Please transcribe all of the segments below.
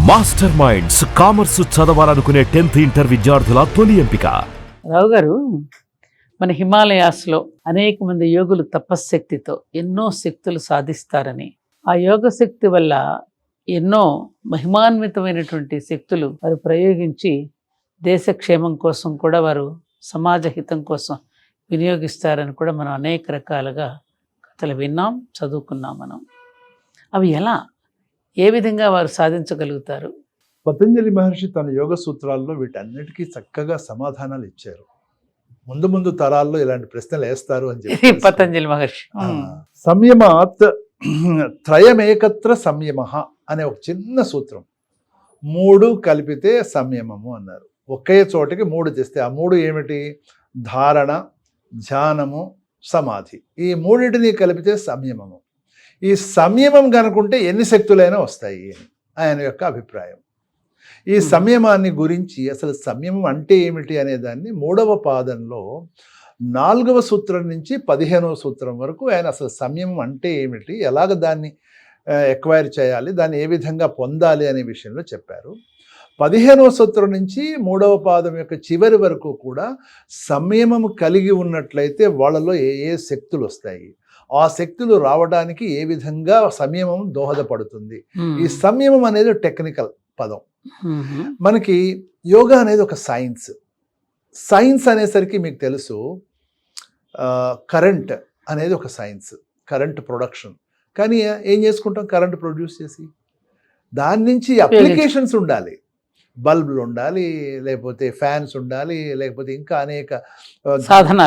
Master minds commerce చదవాలనుకునే 10th inter విద్యార్థుల తొలి ఎంపిక. రావు గారు, మన హిమాలయాస్లో అనేక మంది యోగులు తపశ్శక్తితో ఎన్నో శక్తులు సాధిస్తారని, ఆ యోగ శక్తి వల్ల ఎన్నో మహిమాన్వితమైనటువంటి శక్తులు వారు ప్రయోగించి దేశ క్షేమం కోసం కూడా, వారు సమాజ హితం కోసం వినియోగిస్తారని కూడా మనం అనేక రకాలుగా కథలు విన్నాం, చదువుకున్నాం. మనం అవి ఎలా, ఏ విధంగా వారు సాధించగలుగుతారు? పతంజలి మహర్షి తన యోగ సూత్రాల్లో వీటన్నిటికీ చక్కగా సమాధానాలు ఇచ్చారు. ముందు ముందు తరాల్లో ఇలాంటి ప్రశ్నలు వేస్తారు అని చెప్పి పతంజలి మహర్షి సంయమాత్ త్రయమేకత్ర సంయమ అనే ఒక చిన్న సూత్రం. 3 కలిపితే సంయమము అన్నారు. ఒకే చోటకి 3 తెస్తే ఆ 3 ఏమిటి? ధారణ, ధ్యానము, సమాధి. ఈ 3టిని కలిపితే సంయమము. ఈ సంయమం కనుకుంటే ఎన్ని శక్తులైనా వస్తాయి అని ఆయన యొక్క అభిప్రాయం. ఈ సంయమాన్ని గురించి, అసలు సంయమం అంటే ఏమిటి అనే దాన్ని 3వ పాదంలో 4వ సూత్రం నుంచి 15వ సూత్రం వరకు ఆయన అసలు సంయమం అంటే ఏమిటి, ఎలాగ దాన్ని ఎక్వైర్ చేయాలి, దాన్ని ఏ విధంగా పొందాలి అనే విషయంలో చెప్పారు. 15వ సూత్రం నుంచి 3వ పాదం యొక్క చివరి వరకు కూడా సంయమం కలిగి ఉన్నట్లయితే వాళ్ళలో ఏ ఏ శక్తులు వస్తాయి, ఆ శక్తులు రావడానికి ఏ విధంగా సంయమం దోహదపడుతుంది. ఈ సంయమం అనేది టెక్నికల్ పదం. మనకి యోగా అనేది ఒక సైన్స్. సైన్స్ అనేసరికి మీకు తెలుసు, కరెంట్ అనేది ఒక సైన్స్, కరెంట్ ప్రొడక్షన్. కానీ ఏం చేసుకుంటాం? కరెంట్ ప్రొడ్యూస్ చేసి దాని నుంచి అప్లికేషన్స్ ఉండాలి. బల్బులు ఉండాలి, లేకపోతే ఫ్యాన్స్ ఉండాలి, లేకపోతే ఇంకా అనేక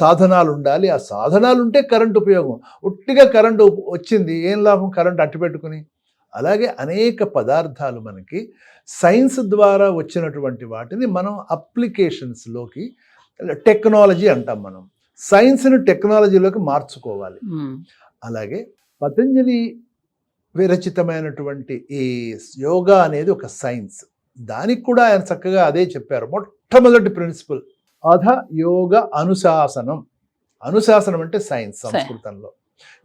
సాధనాలు ఉండాలి. ఆ సాధనాలు ఉంటే కరెంట్ ఉపయోగం. ఉట్టిగా కరెంటు వచ్చింది, ఏం లాభం కరెంట్ అట్టి పెట్టుకుని? అలాగే అనేక పదార్థాలు మనకి సైన్స్ ద్వారా వచ్చినటువంటి వాటిని మనం అప్లికేషన్స్లోకి, టెక్నాలజీ అంటాం మనం, సైన్స్ని టెక్నాలజీలోకి మార్చుకోవాలి. అలాగే పతంజలి విరచితమైనటువంటి ఈ యోగా అనేది ఒక సైన్స్. దానికి కూడా ఆయన చక్కగా అదే చెప్పారు. మొట్టమొదటి ప్రిన్సిపల్ అధ యోగ అనుశాసనం. అనుశాసనం అంటే సైన్స్ సంస్కృతంలో.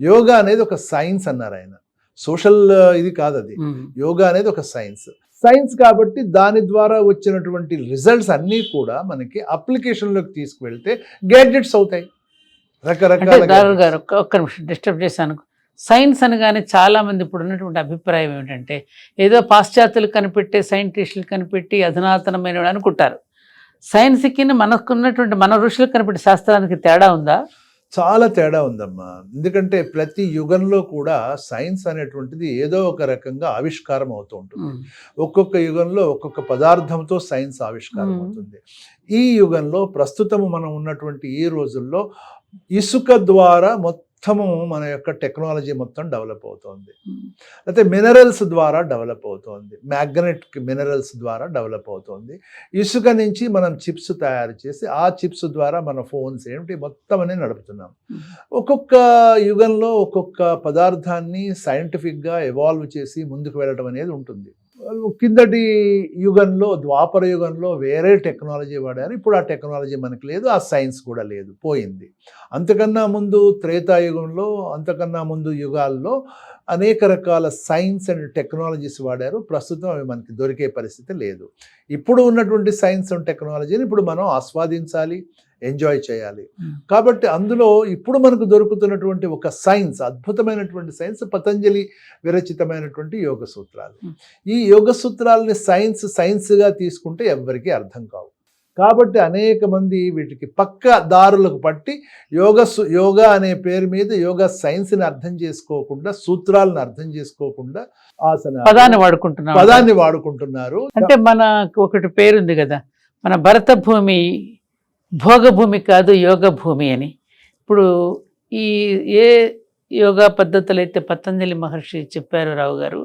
యోగా అనేది ఒక సైన్స్ అన్నారు ఆయన. సోషల్ ఇది కాదు అది. యోగా అనేది ఒక సైన్స్. సైన్స్ కాబట్టి దాని ద్వారా వచ్చినటువంటి రిజల్ట్స్ అన్నీ కూడా మనకి అప్లికేషన్లోకి తీసుకువెళ్తే గ్యాడ్జెట్స్ అవుతాయి. రకరకాల. ఒక్క నిమిషం డిస్టర్బ్ చేశాను. సైన్స్ అనగానే చాలామంది ఇప్పుడు ఉన్నటువంటి అభిప్రాయం ఏమిటంటే, ఏదో పాశ్చాత్యులు కనిపెట్టే, సైంటిస్టులు కనిపెట్టి అధునాతనమైన అనుకుంటారు. సైన్స్కి మనకున్నటువంటి మన ఋషులు కనిపెట్టే శాస్త్రానికి తేడా ఉందా? చాలా తేడా ఉందమ్మా. ఎందుకంటే ప్రతి యుగంలో కూడా సైన్స్ అనేటువంటిది ఏదో ఒక రకంగా ఆవిష్కారం అవుతూ ఉంటుంది. ఒక్కొక్క యుగంలో ఒక్కొక్క పదార్థంతో సైన్స్ ఆవిష్కారం అవుతుంది. ఈ యుగంలో ప్రస్తుతము మనం ఉన్నటువంటి ఈ రోజుల్లో ఇసుక ద్వారా మొత్తము మన యొక్క టెక్నాలజీ మొత్తం డెవలప్ అవుతుంది. అయితే మినరల్స్ ద్వారా డెవలప్ అవుతుంది, మ్యాగ్నెటిక్ మినరల్స్ ద్వారా డెవలప్ అవుతుంది. ఇసుక నుంచి మనం చిప్స్ తయారు చేసి ఆ చిప్స్ ద్వారా మన ఫోన్స్ ఏమిటి మొత్తం అనేది నడుపుతున్నాం. ఒక్కొక్క యుగంలో ఒక్కొక్క పదార్థాన్ని సైంటిఫిక్గా ఎవాల్వ్ చేసి ముందుకు వెళ్ళడం అనేది ఉంటుంది. కిందటి యుగంలో, ద్వాపర యుగంలో వేరే టెక్నాలజీ వాడారు. ఇప్పుడు ఆ టెక్నాలజీ మనకి లేదు, ఆ సైన్స్ కూడా లేదు, పోయింది. అంతకన్నా ముందు త్రేతాయుగంలో, అంతకన్నా ముందు యుగాల్లో అనేక రకాల సైన్స్ అండ్ టెక్నాలజీస్ వాడారు. ప్రస్తుతం అవి మనకి దొరికే పరిస్థితి లేదు. ఇప్పుడు ఉన్నటువంటి సైన్స్ అండ్ టెక్నాలజీని ఇప్పుడు మనం ఆస్వాదించాలి, ఎంజాయ్ చేయాలి. కాబట్టి అందులో ఇప్పుడు మనకు దొరుకుతున్నటువంటి ఒక సైన్స్, అద్భుతమైనటువంటి సైన్స్ పతంజలి విరచితమైనటువంటి యోగ సూత్రాలు. ఈ యోగ సూత్రాలని సైన్స్గా తీసుకుంటే ఎవ్వరికీ అర్థం కావు. కాబట్టి అనేక మంది వీటికి పక్క దారులకు పట్టి యోగా అనే పేరు మీద యోగా సైన్స్ని అర్థం చేసుకోకుండా, సూత్రాలను అర్థం చేసుకోకుండా పదాన్ని వాడుకుంటున్నారు. అంటే మనకు ఒకటి పేరుంది కదా, మన భరత భూమి భోగభూమి కాదు యోగ భూమి అని. ఇప్పుడు ఈ ఏ యోగా పద్ధతులు అయితే పతంజలి మహర్షి చెప్పారు రావు గారు,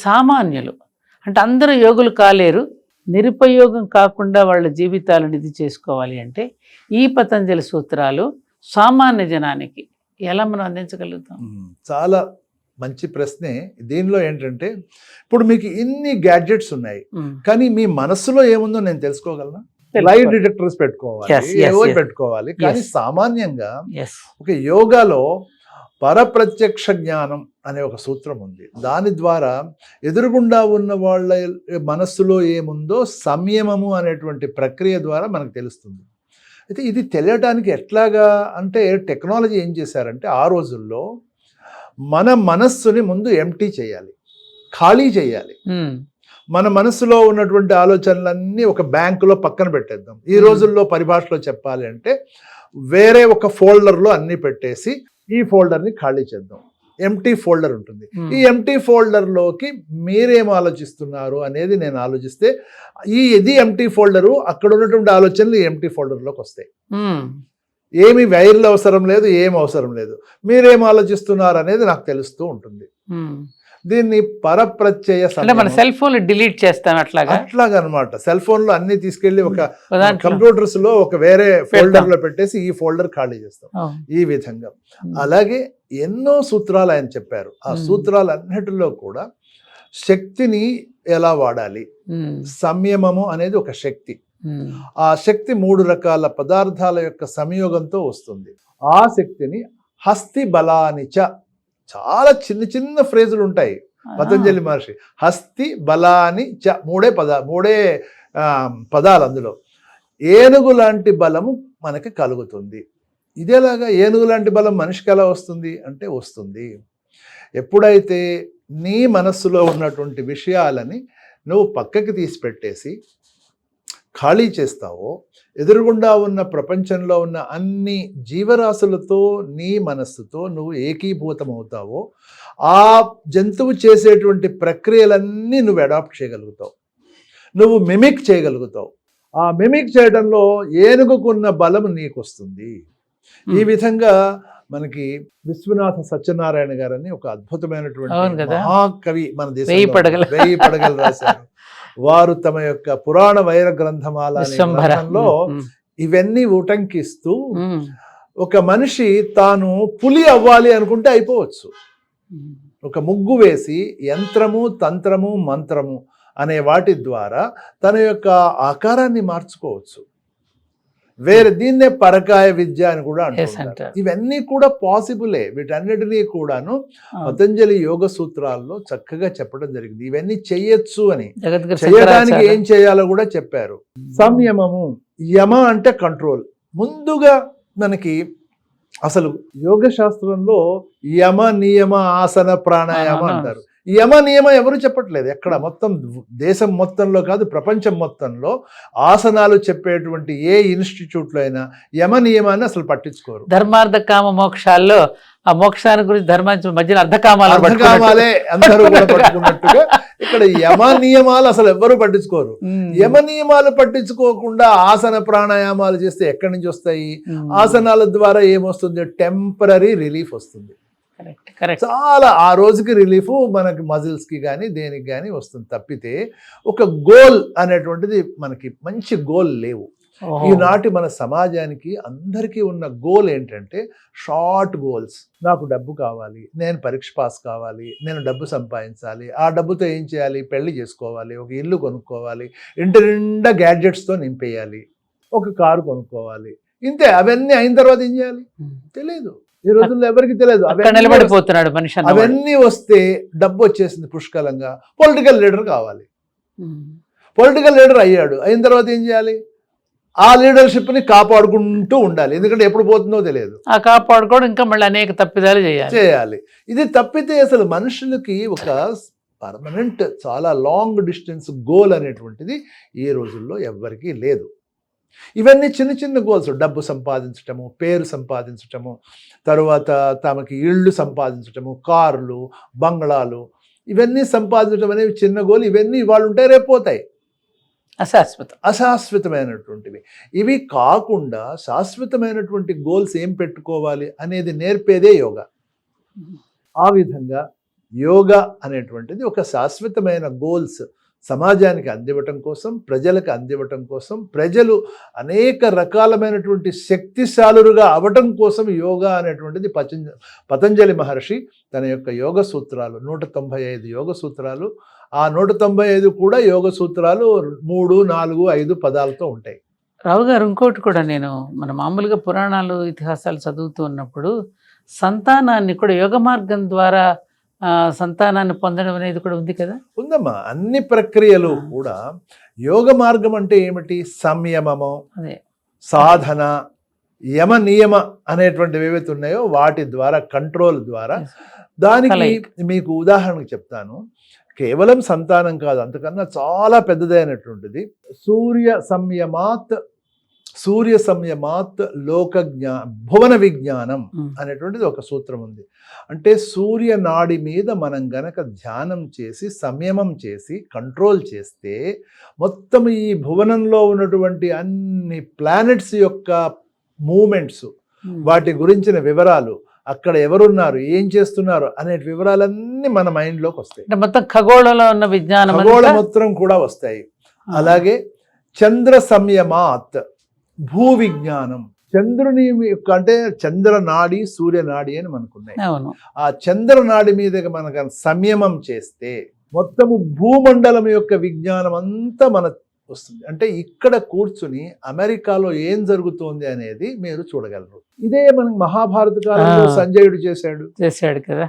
సామాన్యులు అంటే అందరూ యోగులు కాలేరు, నిరుపయోగం కాకుండా వాళ్ళ జీవితాలను ఇది చేసుకోవాలి అంటే ఈ పతంజలి సూత్రాలు సామాన్య జనానికి ఎలా మనం అందించగలుగుతాం? చాలా మంచి ప్రశ్నే. దీనిలో ఏంటంటే, ఇప్పుడు మీకు ఇన్ని గ్యాడ్జెట్స్ ఉన్నాయి, కానీ మీ మనస్సులో ఏముందో నేను తెలుసుకోగలనా? లైట్ డిటెక్టర్స్ పెట్టుకోవాలి, ఏవో పెట్టుకోవాలి. కానీ సామాన్యంగా ఒక యోగాలో పరప్రత్యక్ష జ్ఞానం అనే ఒక సూత్రం ఉంది. దాని ద్వారా ఎదురుగుండా ఉన్న వాళ్ళ మనస్సులో ఏముందో సంయమము అనేటువంటి ప్రక్రియ ద్వారా మనకు తెలుస్తుంది. అయితే ఇది తెలియటానికి ఎట్లాగా అంటే టెక్నాలజీ ఏం చేశారంటే ఆ రోజుల్లో మన మనస్సుని ముందు ఎంప్టీ చేయాలి, ఖాళీ చేయాలి. మన మనసులో ఉన్నటువంటి ఆలోచనలన్నీ ఒక బ్యాంకులో పక్కన పెట్టేద్దాం. ఈ రోజుల్లో పరిభాషలో చెప్పాలి అంటే వేరే ఒక ఫోల్డర్లో అన్నీ పెట్టేసి ఈ ఫోల్డర్ని ఖాళీ చేద్దాం. ఎంటీ ఫోల్డర్ ఉంటుంది. ఈ ఎంటీ ఫోల్డర్లోకి మీరేం ఆలోచిస్తున్నారు అనేది నేను ఆలోచిస్తే ఇది ఎంటీ ఫోల్డరు, అక్కడ ఉన్నటువంటి ఆలోచనలు ఎంటీ ఫోల్డర్లోకి వస్తాయి. ఏమి వైర్లు అవసరం లేదు, ఏం అవసరం లేదు. మీరేం ఆలోచిస్తున్నారు అనేది నాకు తెలుస్తూ ఉంటుంది. దీన్ని పరప్రత్యయ మన సెల్ ఫోన్ డిలీట్ చేస్తాను అట్లాగా అనమాట. సెల్ ఫోన్ లో అన్ని తీసుకెళ్లి ఒక కంప్యూటర్స్ లో ఒక వేరే ఫోల్డర్ లో పెట్టేసి ఈ ఫోల్డర్ ఖాళీ చేస్తాం. ఈ విధంగా అలాగే ఎన్నో సూత్రాలు ఆయన చెప్పారు. ఆ సూత్రాలన్నిటిలో కూడా శక్తిని ఎలా వాడాలి, సంయమము అనేది ఒక శక్తి. ఆ శక్తి 3 రకాల పదార్థాల యొక్క సంయోగంతో వస్తుంది. ఆ శక్తిని హస్తి బలానిచ, చాలా చిన్న చిన్న ఫ్రేజులు ఉంటాయి పతంజలి మహర్షి. హస్తి బలాని చ, మూడే పదాలు. అందులో ఏనుగు లాంటి బలము మనకి కలుగుతుంది. ఇదేలాగా ఏనుగు లాంటి బలం మనిషికి ఎలా వస్తుంది అంటే వస్తుంది ఎప్పుడైతే నీ మనస్సులో ఉన్నటువంటి విషయాలని నువ్వు పక్కకి తీసి పెట్టేసి ఖాళీ చేస్తావో, ఎదురుగుండా ఉన్న ప్రపంచంలో ఉన్న అన్ని జీవరాశులతో నీ మనస్సుతో నువ్వు ఏకీభూతం అవుతావో, ఆ జంతువు చేసేటువంటి ప్రక్రియలన్నీ నువ్వు అడాప్ట్ చేయగలుగుతావు, నువ్వు మిమిక్ చేయగలుగుతావు. ఆ మిమిక్ చేయడంలో ఏనుగుకున్న బలం నీకు వస్తుంది. ఈ విధంగా మనకి విశ్వనాథ సత్యనారాయణ గారని ఒక అద్భుతమైనటువంటి మహాకవి మన దేశంలో 1000 పడగలు రాశారు. వారు తమ యొక్క పురాణ వైర గ్రంథమాల అనే గ్రంథంలో ఇవన్నీ ఉటంకిస్తూ ఒక మనిషి తాను పులి అవ్వాలి అనుకుంటే అయిపోవచ్చు. ఒక ముగ్గు వేసి యంత్రము, తంత్రము, మంత్రము అనే వాటి ద్వారా తన యొక్క ఆకారాన్ని మార్చుకోవచ్చు. వేరే దీన్నే పరకాయ విద్య అని కూడా అంటారు. ఇవన్నీ కూడా పాసిబులే. వీటన్నిటినీ కూడాను పతంజలి యోగ సూత్రాల్లో చక్కగా చెప్పడం జరిగింది. ఇవన్నీ చెయ్యొచ్చు అని, చేయడానికి ఏం చేయాలో కూడా చెప్పారు. సంయమము, యమ అంటే కంట్రోల్. ముందుగా మనకి అసలు యోగ శాస్త్రంలో యమ, నియమ, ఆసన, ప్రాణాయామ అంటారు. యమ నియమ ఎవరు చెప్పట్లేదు ఎక్కడ. మొత్తం దేశం మొత్తంలో కాదు, ప్రపంచం మొత్తంలో ఆసనాలు చెప్పేటువంటి ఏ ఇన్స్టిట్యూట్లో అయినా యమ నియమాన్ని అసలు పట్టించుకోరు. ధర్మార్థ కామ మోక్షాల్లో ఆ మోక్షాన్ని గురించి ధర్మాన్ని మధ్యన అర్ధకామాలే అందరూ కూడా పట్టుకున్నట్టుగా ఇక్కడ యమ నియమాలు అసలు ఎవ్వరూ పట్టించుకోరు. యమ నియమాలు పట్టించుకోకుండా ఆసన ప్రాణాయామాలు చేస్తే ఎక్కడి నుంచి వస్తాయి? ఆసనాల ద్వారా ఏమొస్తుంది? టెంపరీ రిలీఫ్ వస్తుంది. చాలా ఆ రోజుకి రిలీఫ్ మనకి మజిల్స్ కి కానీ దేనికి కానీ వస్తుంది తప్పితే ఒక గోల్ అనేటువంటిది మనకి మంచి గోల్ లేవు. ఈనాటి మన సమాజానికి అందరికీ ఉన్న గోల్ ఏంటంటే షార్ట్ గోల్స్. నాకు డబ్బు కావాలి, నేను పరీక్ష పాస్ కావాలి, నేను డబ్బు సంపాదించాలి, ఆ డబ్బుతో ఏం చేయాలి? పెళ్లి చేసుకోవాలి, ఒక ఇల్లు కొనుక్కోవాలి, ఇంటి నిండా గ్యాడ్జెట్స్తో నింపేయాలి, ఒక కారు కొనుక్కోవాలి. ఇంతే. అవన్నీ అయిన తర్వాత ఏం చేయాలి తెలియదు. ఈ రోజుల్లో ఎవరికి తెలియదు. నిలబడిపోతున్నాడు మనిషి. అవన్నీ వస్తే డబ్బు వచ్చేసింది పుష్కలంగా. పొలిటికల్ లీడర్ కావాలి, పొలిటికల్ లీడర్ అయ్యాడు. అయిన తర్వాత ఏం చేయాలి? ఆ లీడర్షిప్ని కాపాడుకుంటూ ఉండాలి, ఎందుకంటే ఎప్పుడు పోతుందో తెలియదు. ఆ కాపాడుకోవడం ఇంకా మళ్ళీ అనేక తప్పిదాలు చేయాలి. ఇది తప్పితే అసలు మనుషులకి ఒక పర్మనెంట్ చాలా లాంగ్ డిస్టెన్స్ గోల్ అనేటువంటిది ఈ రోజుల్లో ఎవ్వరికీ లేదు. ఇవన్నీ చిన్న చిన్న గోల్స్. డబ్బు సంపాదించటము, పేరు సంపాదించటము, తరువాత తమకి ఇళ్ళు సంపాదించటము, కార్లు, బంగ్లాలు, ఇవన్నీ సంపాదించడం అనేవి చిన్న గోల్. ఇవన్నీ ఇవాళ ఉంటాయి, రేపు పోతాయి. అశాశ్వతమైనటువంటివి. ఇవి కాకుండా శాశ్వతమైనటువంటి గోల్స్ ఏం పెట్టుకోవాలి అనేది నేర్పేదే యోగా. ఆ విధంగా యోగా అనేటువంటిది ఒక శాశ్వతమైన గోల్స్ సమాజానికి అందివ్వటం కోసం, ప్రజలకు అందివ్వటం కోసం, ప్రజలు అనేక రకాలమైనటువంటి శక్తిశాలురుగా అవటం కోసం యోగా అనేటువంటిది పతంజలి మహర్షి తన యొక్క యోగ సూత్రాలు 195 యోగ సూత్రాలు. ఆ 195 కూడా యోగ సూత్రాలు 3, 4, 5 పదాలతో ఉంటాయి. రావు గారు, ఇంకోటి కూడా నేను మన మామూలుగా పురాణాలు, ఇతిహాసాలు చదువుతూ ఉన్నప్పుడు సంతానాన్ని కూడా యోగ మార్గం ద్వారా సంతానాన్ని పొందడం అనేది కూడా ఉంది కదా. ఉందమ్మా, అన్ని ప్రక్రియలు కూడా యోగ మార్గం అంటే ఏమిటి? సంయమము, అదే సాధన, యమ నియమ అనేటువంటివి ఏవైతే ఉన్నాయో వాటి ద్వారా, కంట్రోల్ ద్వారా. దానికి కలయిక. మీకు ఉదాహరణకు చెప్తాను. కేవలం సంతానం కాదు, అంతకన్నా చాలా పెద్దదైనటువంటిది. సూర్య సంయమాత్ భువన విజ్ఞానం అనేటువంటిది ఒక సూత్రం ఉంది. అంటే సూర్య నాడి మీద మనం గనక ధ్యానం చేసి, సంయమం చేసి, కంట్రోల్ చేస్తే మొత్తం ఈ భువనంలో ఉన్నటువంటి అన్ని ప్లానెట్స్ యొక్క మూమెంట్స్, వాటి గురించిన వివరాలు, అక్కడ ఎవరున్నారు, ఏం చేస్తున్నారు అనే వివరాలన్నీ మన మైండ్లోకి వస్తాయి. అంటే మొత్తం ఖగోళంలో ఉన్న విజ్ఞానం, ఖగోళ మొత్తం కూడా వస్తాయి. అలాగే చంద్ర సంయమాత్ భూ విజ్ఞానం, చంద్రుని యొక్క, అంటే చంద్రనాడి, సూర్యనాడి అని మనకున్నాయి. అవును. ఆ చంద్రనాడి మీద మనకు సంయమం చేస్తే మొత్తము భూమండలం యొక్క విజ్ఞానం అంతా మన వస్తుంది. అంటే ఇక్కడ కూర్చుని అమెరికాలో ఏం జరుగుతోంది అనేది మీరు చూడగలరు. ఇదే మనకి మహాభారత కాలంలో సంజయుడు చేశాడు కదా.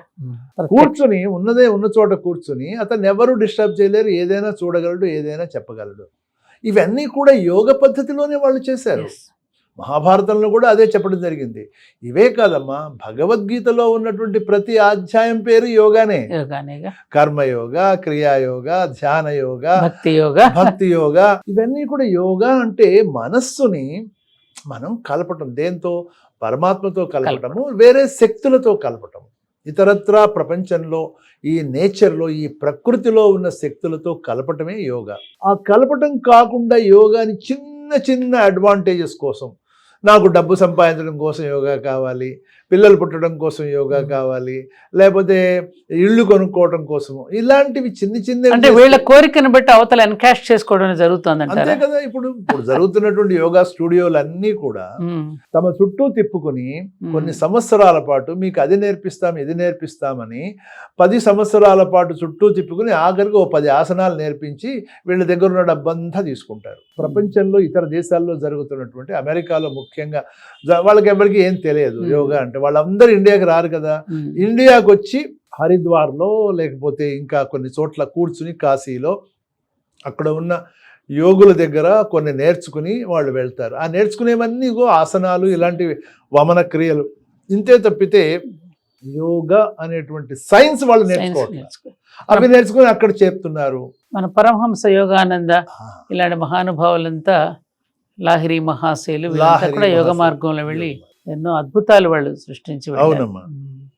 కూర్చుని ఉన్న చోట కూర్చుని అతను ఎవరు డిస్టర్బ్ చేయలేరు, ఏదైనా చూడగలడు, ఏదైనా చెప్పగలడు. ఇవన్నీ కూడా యోగ పద్ధతిలోనే వాళ్ళు చేశారు. మహాభారతంలో కూడా అదే చెప్పడం జరిగింది. ఇవే కాదమ్మా, భగవద్గీతలో ఉన్నటువంటి ప్రతి అధ్యాయం పేరు యోగానే. కర్మయోగ, క్రియాయోగ, ధ్యాన యోగ, భక్తి యోగ, ఇవన్నీ కూడా యోగా. అంటే మనస్సుని మనం కలపటం, దేంతో? పరమాత్మతో కలపటము, వేరే శక్తులతో కలపటం, ఇతరత్రా ప్రపంచంలో, ఈ నేచర్లో, ఈ ప్రకృతిలో ఉన్న శక్తులతో కలపటమే యోగా. ఆ కలపటం కాకుండా యోగాని చిన్న చిన్న అడ్వాంటేజెస్ కోసం, నాకు డబ్బు సంపాదించడం కోసం యోగా కావాలి, పిల్లలు పుట్టడం కోసం యోగా కావాలి, లేకపోతే ఇళ్ళు కొనుక్కోవడం కోసం, ఇలాంటివి చిన్న అంటే వీళ్ళ కోరికను బట్టి అవతల ఎన్కాష్ చేసుకోవడం జరుగుతుంది. అంతే కదా. ఇప్పుడు జరుగుతున్నటువంటి యోగా స్టూడియోలు అన్నీ కూడా తమ చుట్టూ తిప్పుకుని కొన్ని సంవత్సరాల పాటు మీకు అది నేర్పిస్తాం, ఇది నేర్పిస్తామని 10 సంవత్సరాల పాటు చుట్టూ తిప్పుకుని ఆఖరికి 10 ఆసనాలు నేర్పించి వీళ్ళ దగ్గర ఉన్న డబ్బంతా తీసుకుంటారు. ప్రపంచంలో ఇతర దేశాల్లో జరుగుతున్నటువంటి, అమెరికాలో ముఖ్యంగా వాళ్ళకి ఎవరికి ఏం తెలియదు యోగా అంటే. వాళ్ళందరూ ఇండియాకి రారు కదా. ఇండియాకి వచ్చి హరిద్వార్లో లేకపోతే ఇంకా కొన్ని చోట్ల కూర్చుని, కాశీలో అక్కడ ఉన్న యోగుల దగ్గర కొన్ని నేర్చుకుని వాళ్ళు వెళ్తారు. ఆ నేర్చుకునేవన్నీ ఆసనాలు, ఇలాంటివి వమన క్రియలు. ఇంతే తప్పితే యోగా అనేటువంటి సైన్స్ వాళ్ళు నేర్చుకోవట్లేదు. అవి నేర్చుకుని అక్కడ చెప్తున్నారు. మన పరమహంస యోగానంద ఇలాంటి మహానుభావులంతా, లాహిరి మహాశయులు కూడా యోగ మార్గంలో వెళ్ళి ఎన్నో అద్భుతాలు వాళ్ళు సృష్టించి. అవునమ్మా.